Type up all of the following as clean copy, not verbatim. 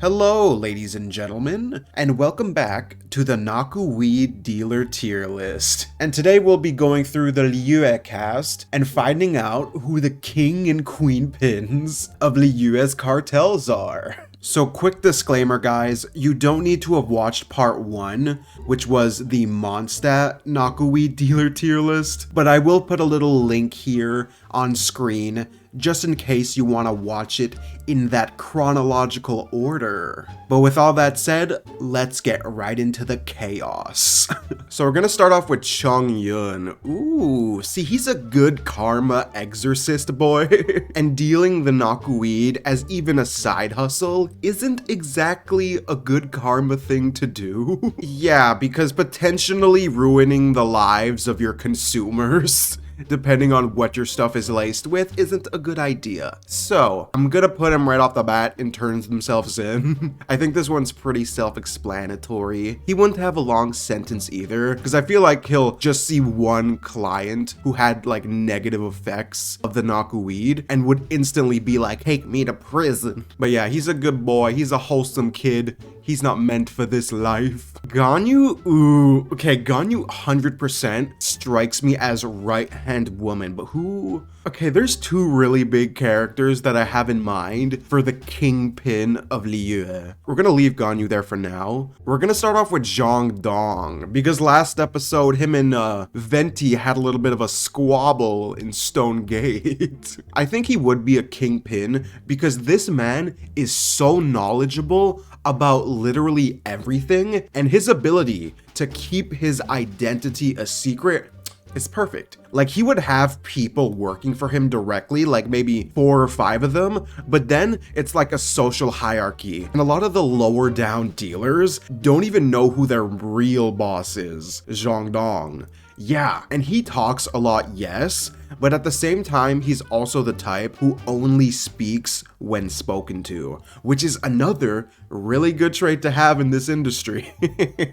Hello, ladies and gentlemen, and welcome back to the Naku weed dealer tier list. And today we'll be going through the Liyue cast and finding out who the king and queen pins of Liyue's cartels are. So quick disclaimer guys, you don't need to have watched part 1, which was the Mondstadt Naku weed dealer tier list, but I will put a little link here on screen just in case you want to watch it in that chronological order. But with all that said, let's get right into the chaos. So we're gonna start off with Chongyun. Ooh, see, he's a good karma exorcist boy. And dealing the Naku weed as even a side hustle isn't exactly a good karma thing to do. Yeah, because potentially ruining the lives of your consumers depending on what your stuff is laced with, isn't a good idea. So, I'm gonna put him right off the bat in turns themselves in. I think this one's pretty self-explanatory. He wouldn't have a long sentence either, because I feel like he'll just see one client who had like negative effects of the Naku weed and would instantly be like, take me to prison. But yeah, he's a good boy. He's a wholesome kid. He's not meant for this life. Ganyu, ooh, okay, Ganyu 100% strikes me as right-hand woman, but who? Okay, there's two really big characters that I have in mind for the Kingpin of Liyue. We're gonna leave Ganyu there for now. We're gonna start off with Zhongli, because last episode, him and Venti had a little bit of a squabble in Stone Gate. I think he would be a Kingpin because this man is so knowledgeable about literally everything, and his ability to keep his identity a secret is perfect. Like, he would have people working for him directly, like maybe 4 or 5 of them, but then it's like a social hierarchy. And a lot of the lower down dealers don't even know who their real boss is, Zhongli. Yeah, and he talks a lot, yes, but at the same time, he's also the type who only speaks when spoken to, which is another really good trait to have in this industry.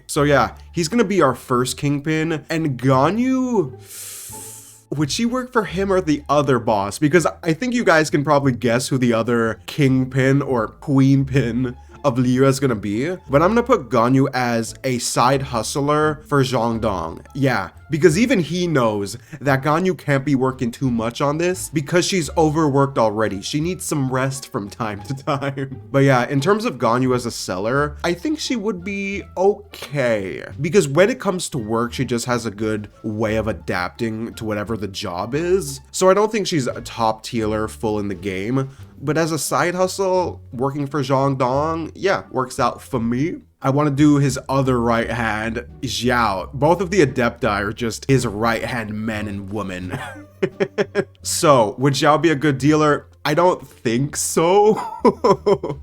So yeah, he's gonna be our first Kingpin, and Ganyu, would she work for him or the other boss? Because I think you guys can probably guess who the other Kingpin or Queenpin of Liyue is gonna be, but I'm gonna put Ganyu as a side hustler for Zhongli. Yeah, because even he knows that Ganyu can't be working too much on this because she's overworked already. She needs some rest from time to time. But yeah, in terms of Ganyu as a seller, I think she would be okay, because when it comes to work, she just has a good way of adapting to whatever the job is. So I don't think she's a top tieler full in the game, but as a side hustle, working for Zhongli, yeah, works out for me. I want to do his other right hand, Xiao. Both of the Adepti are just his right hand men and women. So, would Xiao be a good dealer? I don't think so.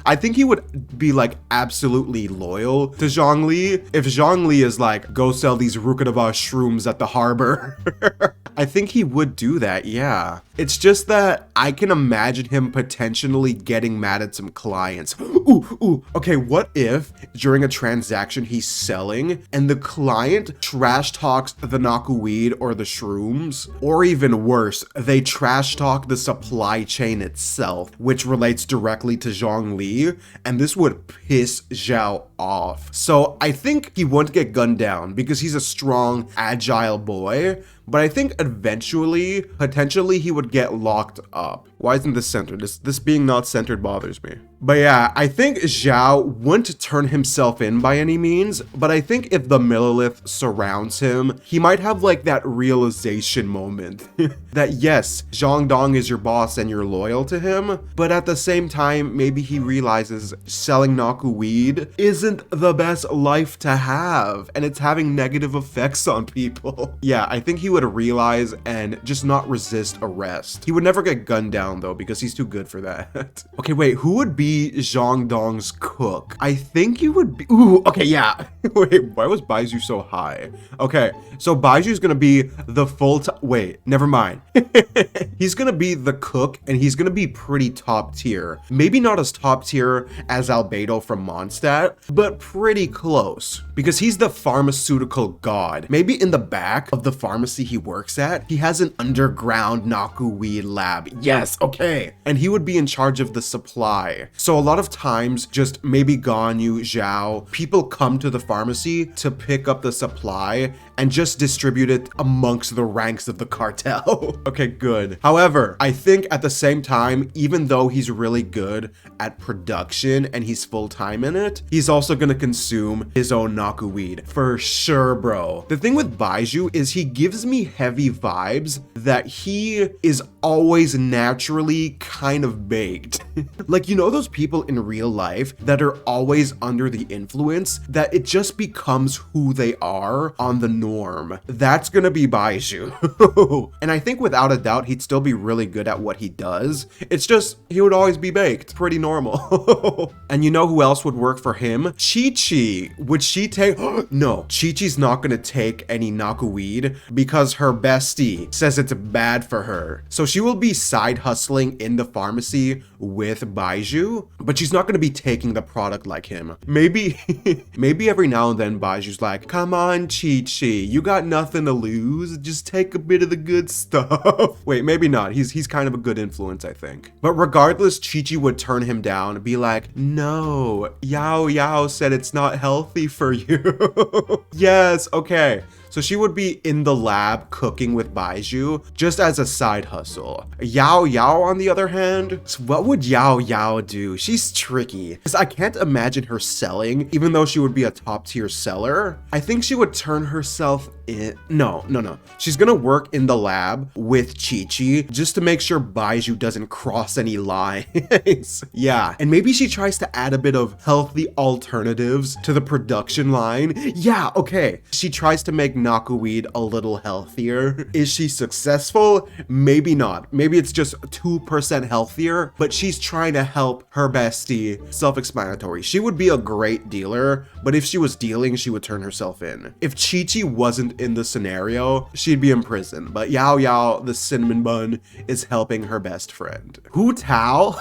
I think he would be like absolutely loyal to Zhongli. If Zhongli is like, go sell these Rukadava shrooms at the harbor. I think he would do that, yeah. It's just that I can imagine him potentially getting mad at some clients. Ooh, okay, what if during a transaction he's selling and the client trash talks the Naku weed or the shrooms? Or even worse, they trash talk the supply chain itself, which relates directly to Zhongli, and this would piss Xiao off. So I think he won't get gunned down because he's a strong, agile boy, but I think eventually, potentially, he would get locked up. Why isn't this centered? This being not centered bothers me. But yeah, I think Xiao wouldn't turn himself in by any means, but I think if the Millilith surrounds him, he might have like that realization moment that yes, Zhongli is your boss and you're loyal to him, but at the same time, maybe he realizes selling Naku weed isn't the best life to have, and it's having negative effects on people. Yeah, I think he would realize and just not resist arrest. He would never get gunned down though, because he's too good for that. Okay, wait, who would be Zhongdong's cook? I think he would be, ooh, okay, yeah. Wait, why was Baizhu so high? Okay, so Baiju's gonna be the wait, never mind. He's gonna be the cook, and he's gonna be pretty top tier. Maybe not as top tier as Beidou from Mondstadt, but pretty close, because he's the pharmaceutical god. Maybe in the back of the pharmacy he works at, he has an underground Naku weed lab. Yes, okay. And he would be in charge of the supply. So a lot of times, just maybe Ganyu, Xiao, people come to the pharmacy to pick up the supply and just distribute it amongst the ranks of the cartel. Okay, good. However, I think at the same time, even though he's really good at production and he's full-time in it, he's also gonna consume his own Naku weed. For sure, bro. The thing with Baizhu is he gives me heavy vibes that he is always naturally kind of baked. Like, you know those people in real life that are always under the influence, that it just becomes who they are on the norm? That's gonna be Baizhu. And I think without a doubt, he'd still be really good at what he does. It's just, he would always be baked. Pretty normal. And you know who else would work for him? Qiqi. Would she take... No, Qiqi's not gonna take any Naku weed because her bestie says it's bad for her. So she will be side hustling in the pharmacy with Baizhu, but she's not gonna be taking the product like him. Maybe, maybe every now and then Baiju's like, come on, Qiqi, you got nothing to lose. Just take a bit of the good stuff. Wait, maybe not. He's kind of a good influence, I think. But regardless, Qiqi would turn him down and be like, no, Yaoyao said it's not healthy for you. Yes, okay. So she would be in the lab cooking with Baizhu just as a side hustle. Yaoyao, on the other hand, so what would Yaoyao do? She's tricky because I can't imagine her selling, even though she would be a top tier seller. I think she would turn herself in. No. She's gonna work in the lab with Qiqi just to make sure Baizhu doesn't cross any lines. Yeah, and maybe she tries to add a bit of healthy alternatives to the production line. Yeah, okay. She tries to make Naku weed a little healthier. Is she successful? Maybe not. Maybe it's just 2% healthier, but she's trying to help her bestie. Self-explanatory. She would be a great dealer, but if she was dealing, she would turn herself in. If Qiqi wasn't in the scenario, she'd be in prison, but Yaoyao, the cinnamon bun, is helping her best friend. Hu Tao?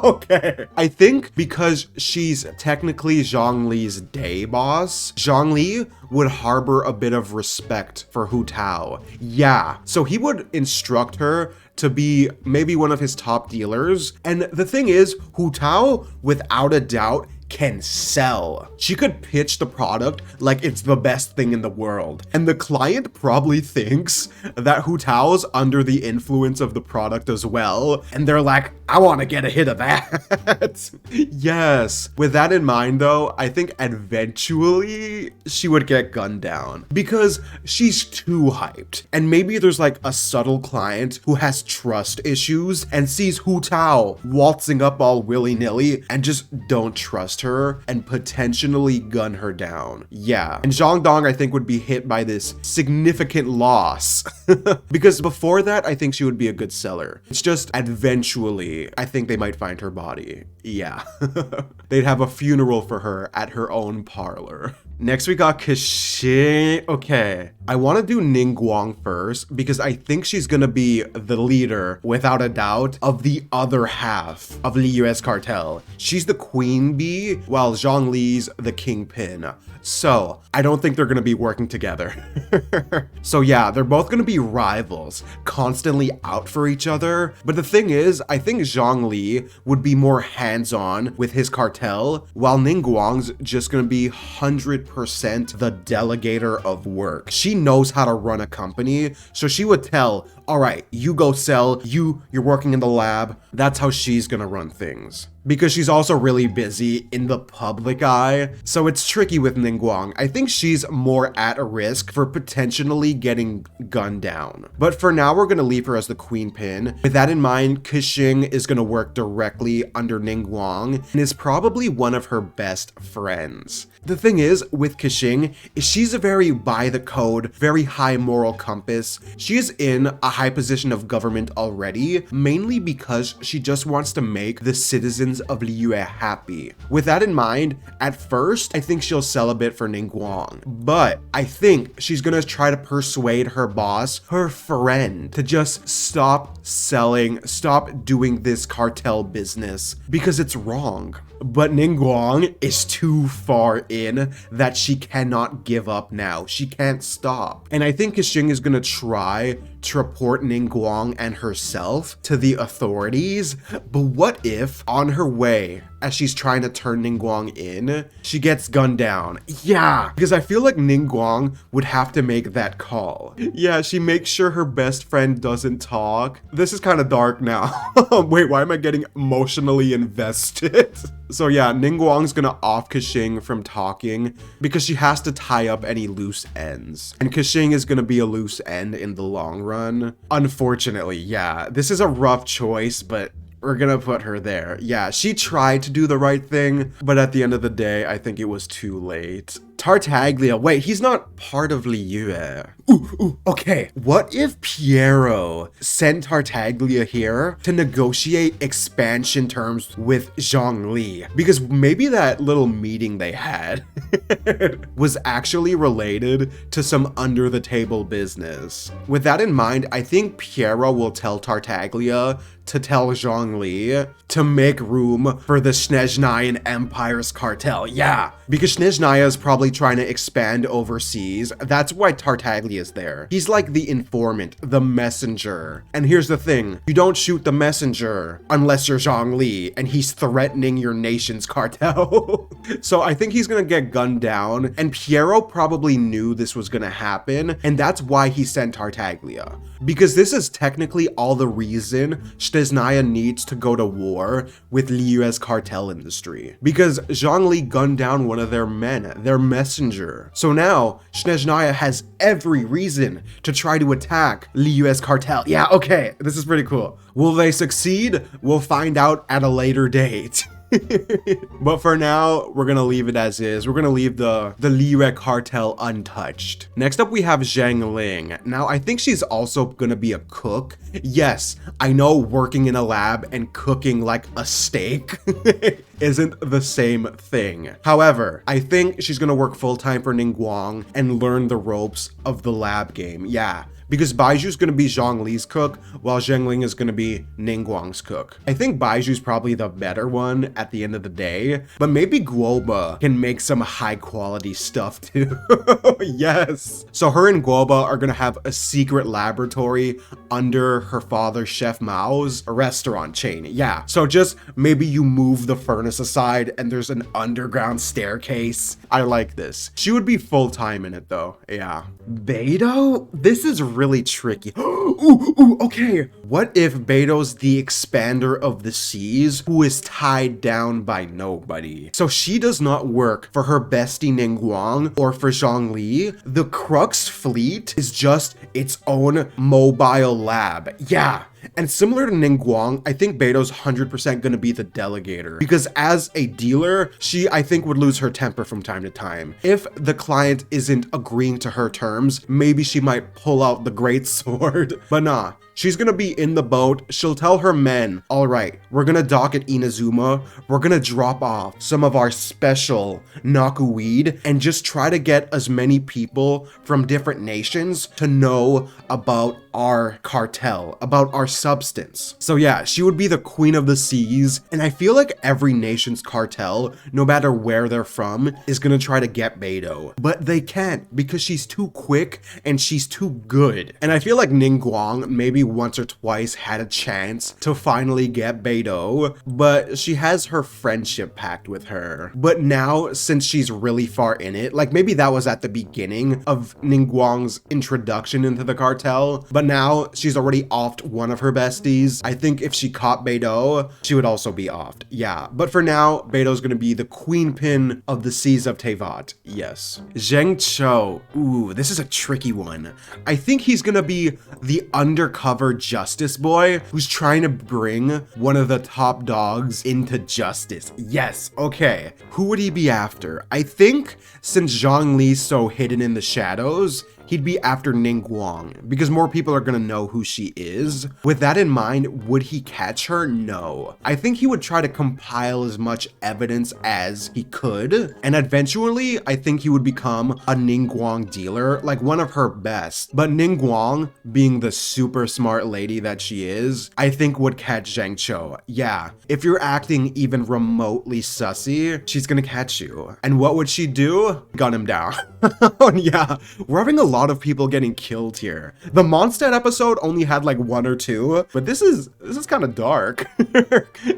Okay. I think because she's technically Zhongli's day boss, Zhongli would harbor a bit of respect for Hu Tao. Yeah, so he would instruct her to be maybe one of his top dealers. And the thing is, Hu Tao, without a doubt, can sell. She could pitch the product like it's the best thing in the world. And the client probably thinks that Hu Tao's under the influence of the product as well. And they're like, I want to get a hit of that. Yes. With that in mind though, I think eventually she would get gunned down because she's too hyped. And maybe there's like a subtle client who has trust issues and sees Hu Tao waltzing up all willy-nilly and just don't trust her and potentially gun her down. Yeah. And Zhongdong, I think, would be hit by this significant loss. Because before that, I think she would be a good seller. It's just eventually, I think they might find her body. Yeah. They'd have a funeral for her at her own parlor. Next we got Qiqi. Okay, I want to do Ningguang first because I think she's gonna be the leader, without a doubt, of the other half of Liyue's cartel. She's the queen bee, while Zhongli's the kingpin. So I don't think they're gonna be working together. So yeah, they're both gonna be rivals, constantly out for each other. But the thing is, I think Zhongli would be more hands-on with his cartel, while Ningguang's just gonna be 100% the delegator of work. She knows how to run a company, so she would tell, all right, you go sell, you're working in the lab. That's how she's gonna run things. Because she's also really busy in the public eye, so it's tricky with Ningguang. I think she's more at risk for potentially getting gunned down. But for now, we're gonna leave her as the queen pin. With that in mind, Qiqi is gonna work directly under Ningguang and is probably one of her best friends. The thing is, with Qiqi, she's a very by the code, very high moral compass. She is in a high position of government already, mainly because she just wants to make the citizens of Liyue happy. With that in mind, at first, I think she'll sell a bit for Ningguang, but I think she's gonna try to persuade her boss, her friend, to just stop selling, stop doing this cartel business because it's wrong. But Ningguang is too far in that she cannot give up now. She can't stop. And I think Qixing is gonna try to report Ningguang and herself to the authorities. But what if on her way, as she's trying to turn Ningguang in, she gets gunned down? Yeah, because I feel like Ningguang would have to make that call. Yeah, she makes sure her best friend doesn't talk. This is kind of dark now. Wait, why am I getting emotionally invested? So yeah, Ningguang's gonna off Qixing from talking because she has to tie up any loose ends. And Qixing is gonna be a loose end in the long run. Unfortunately, yeah, this is a rough choice, but we're gonna put her there. Yeah, she tried to do the right thing, but at the end of the day, I think it was too late. Tartaglia, wait, he's not part of Liyue. Ooh, okay. What if Piero sent Tartaglia here to negotiate expansion terms with Zhongli? Because maybe that little meeting they had was actually related to some under the table business. With that in mind, I think Piero will tell Tartaglia to tell Zhongli to make room for the Snezhnayan Empire's cartel. Yeah, because Snezhnaya is probably trying to expand overseas. That's why Tartaglia is there. He's like the informant, the messenger. And here's the thing, you don't shoot the messenger unless you're Zhongli and he's threatening your nation's cartel. So I think he's gonna get gunned down, and Piero probably knew this was gonna happen, and that's why he sent Tartaglia. Because this is technically all the reason Snezhnaya needs to go to war with Liyue's cartel industry. Because Zhongli gunned down one of their men, their messenger. So now Snezhnaya has every reason to try to attack Liyue's cartel. Yeah, okay, this is pretty cool. Will they succeed? We'll find out at a later date. But for now, we're gonna leave it as is. We're gonna leave the Liyue cartel untouched. Next up, we have Xiangling. Now, I think she's also gonna be a cook. Yes, I know working in a lab and cooking like a steak isn't the same thing. However, I think she's gonna work full-time for Ningguang and learn the ropes of the lab game. Yeah. Because Baizhu's gonna be Zhongli's cook, while Xiangling is gonna be Ningguang's cook. I think Baizhu's probably the better one at the end of the day, but maybe Guoba can make some high quality stuff too. Yes. So her and Guoba are gonna have a secret laboratory under her father Chef Mao's restaurant chain. Yeah. So just maybe you move the furnace aside and there's an underground staircase. I like this. She would be full-time in it though. Yeah. Beidou? This is really tricky. Ooh, okay. What if Beidou's the expander of the seas who is tied down by nobody? So she does not work for her bestie Ningguang or for Zhongli. The Crux fleet is just its own mobile lab. Yeah. And similar to Ningguang, I think Beidou's 100% gonna be the delegator, because as a dealer, she, I think, would lose her temper from time to time. If the client isn't agreeing to her terms, maybe she might pull out the great sword. But nah, she's gonna be in the boat. She'll tell her men, all right, we're gonna dock at Inazuma. We're gonna drop off some of our special Naku weed and just try to get as many people from different nations to know about our cartel, about our substance. So yeah, she would be the queen of the seas, and I feel like every nation's cartel, no matter where they're from, is gonna try to get Beidou. But they can't, because she's too quick and she's too good. And I feel like Ningguang maybe once or twice had a chance to finally get Beidou, but she has her friendship pact with her. But now, since she's really far in it, like maybe that was at the beginning of Ningguang's introduction into the cartel, but now she's already offed one of her besties. I think if she caught Beidou, she would also be offed. Yeah, but for now, Beidou's gonna be the Queenpin of the Seas of Tevat. Yes. Xingqiu. Ooh, this is a tricky one. I think he's gonna be the undercover justice boy who's trying to bring one of the top dogs into justice. Yes, okay. Who would he be after? I think since Zhongli's so hidden in the shadows, he'd be after Ningguang because more people are gonna know who she is. With that in mind, would he catch her? No. I think he would try to compile as much evidence as he could, and eventually I think he would become a Ningguang dealer, like one of her best. But Ningguang, being the super smart lady that she is, I think would catch Xingqiu. Yeah, if you're acting even remotely sussy, she's gonna catch you. And what would she do? Gun him down. Yeah, we're having a lot of people getting killed here. The Mondstadt episode only had like 1 or 2, but this is kind of dark.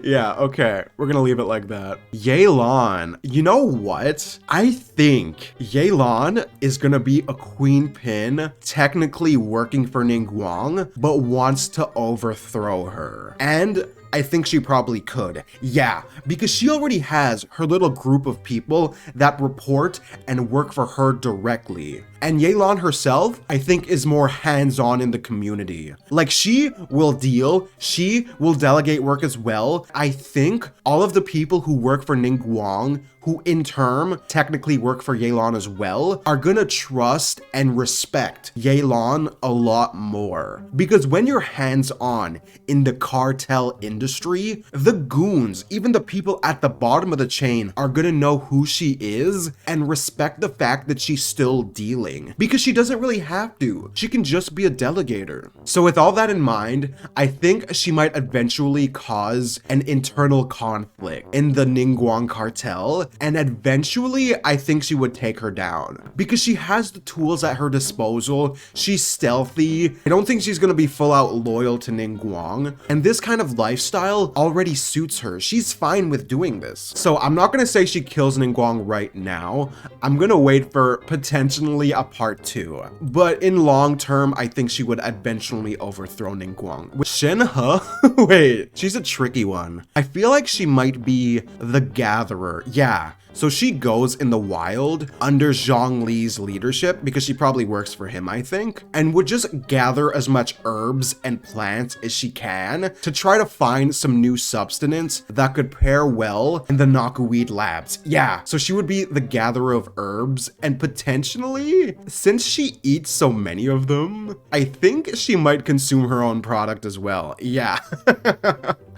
Yeah, okay, we're gonna leave it like that. Yelan, you know what? I think Yelan is gonna be a Queenpin, technically working for Ningguang, but wants to overthrow her. And I think she probably could. Yeah, because she already has her little group of people that report and work for her directly. And Yelan herself, I think, is more hands-on in the community. Like, she will deal, she will delegate work as well. I think all of the people who work for Ningguang, who in turn technically work for Yelan as well, are gonna trust and respect Yelan a lot more. Because when you're hands-on in the cartel industry, the goons, even the people at the bottom of the chain, are gonna know who she is and respect the fact that she's still dealing. Because she doesn't really have to. She can just be a delegator. So with all that in mind, I think she might eventually cause an internal conflict in the Ningguang cartel, and eventually I think she would take her down. Because she has the tools at her disposal, she's stealthy, I don't think she's gonna be full out loyal to Ningguang, and this kind of lifestyle already suits her. She's fine with doing this. So I'm not gonna say she kills Ningguang right now. I'm gonna wait for potentially a part 2. But in long term, I think she would eventually overthrow Ningguang. Shenhe? Wait, she's a tricky one. I feel like she might be the gatherer. Yeah. So she goes in the wild under Zhongli's leadership because she probably works for him, I think, and would just gather as much herbs and plants as she can to try to find some new substance that could pair well in the Naku weed labs. Yeah, so she would be the gatherer of herbs, and potentially, since she eats so many of them, I think she might consume her own product as well. Yeah.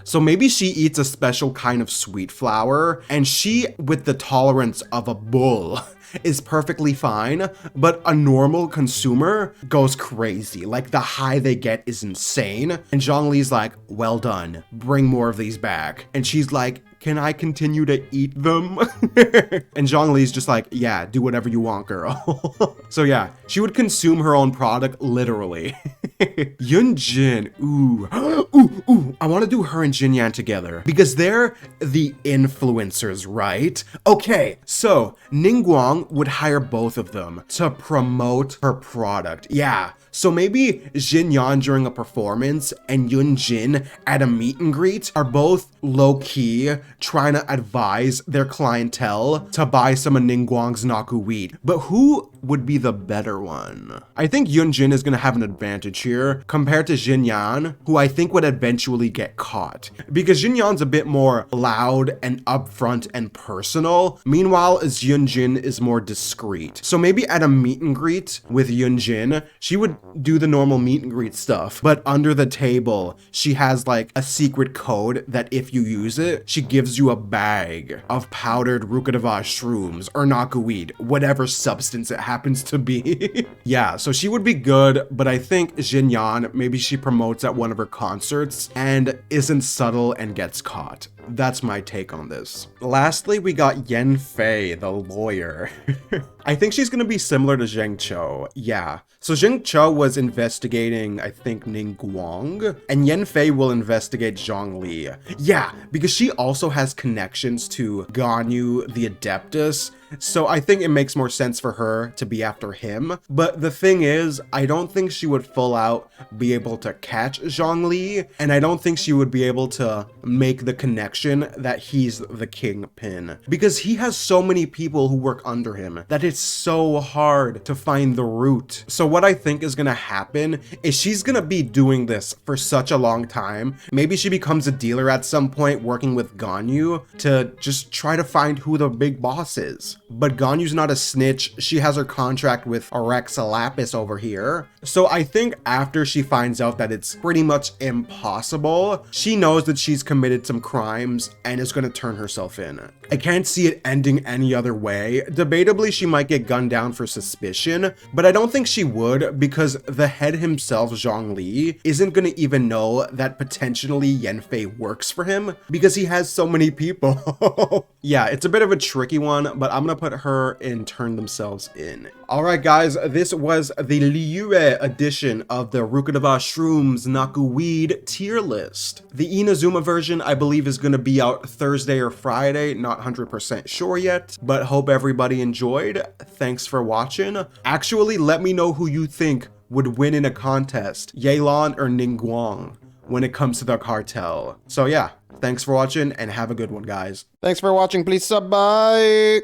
So maybe she eats a special kind of sweet flower, and she, with the tolerance of a bull, is perfectly fine, but a normal consumer goes crazy. Like, the high they get is insane. And Zhongli's like, well done, bring more of these back. And she's like, can I continue to eat them? And Zhongli's just like, yeah, do whatever you want, girl. So yeah, she would consume her own product, literally. Yunjin, ooh, I want to do her and Jinyan together because they're the influencers, right? Okay, so Ningguang would hire both of them to promote her product. Yeah, so maybe Jinyan during a performance and Yunjin at a meet and greet are both low-key trying to advise their clientele to buy some of Ningguang's Naku weed. But who would be the better one? I think Yunjin is gonna have an advantage here compared to Jinyan, who I think would eventually get caught. Because Jinyan's a bit more loud and upfront and personal, meanwhile Yunjin is more discreet. So maybe at a meet and greet with Yunjin, she would do the normal meet and greet stuff, but under the table, she has like a secret code that if you use it, she gives you a bag of powdered Rukadava shrooms or Naku weed, whatever substance it happens to be. Yeah, so she would be good, but I think Jinyan, maybe she promotes at one of her concerts and isn't subtle and gets caught. That's my take on this. Lastly, we got Yanfei, the lawyer. I think she's gonna be similar to Xingqiu. Yeah. So Xingqiu was investigating, I think, Ningguang, and Yanfei will investigate Zhongli. Yeah, because she also has connections to Ganyu the Adeptus, so I think it makes more sense for her to be after him. But the thing is, I don't think she would full out be able to catch Zhongli, and I don't think she would be able to make the connection that he's the Kingpin. Because he has so many people who work under him that it's so hard to find the root. So what I think is gonna happen is she's gonna be doing this for such a long time. Maybe she becomes a dealer at some point working with Ganyu to just try to find who the big boss is. but Ganyu's not a snitch. She has her contract with Lapis over here. So I think after she finds out that it's pretty much impossible, she knows that she's committed some crimes and is going to turn herself in. I can't see it ending any other way. Debatably, she might get gunned down for suspicion, but I don't think she would, because the head himself, Zhongli, isn't going to even know that potentially Yanfei works for him because he has so many people. Yeah, it's a bit of a tricky one, but I'm going to put her in turn themselves in. All right, guys, this was the Liyue edition of the Rukadava Shrooms Naku Weed tier list. The Inazuma version, I believe, is going to be out Thursday or Friday. Not 100% sure yet, but hope everybody enjoyed. Thanks for watching. Actually, let me know who you think would win in a contest, Yelan or Ningguang, when it comes to the cartel. So yeah, thanks for watching and have a good one, guys. Thanks for watching. Please sub. Bye.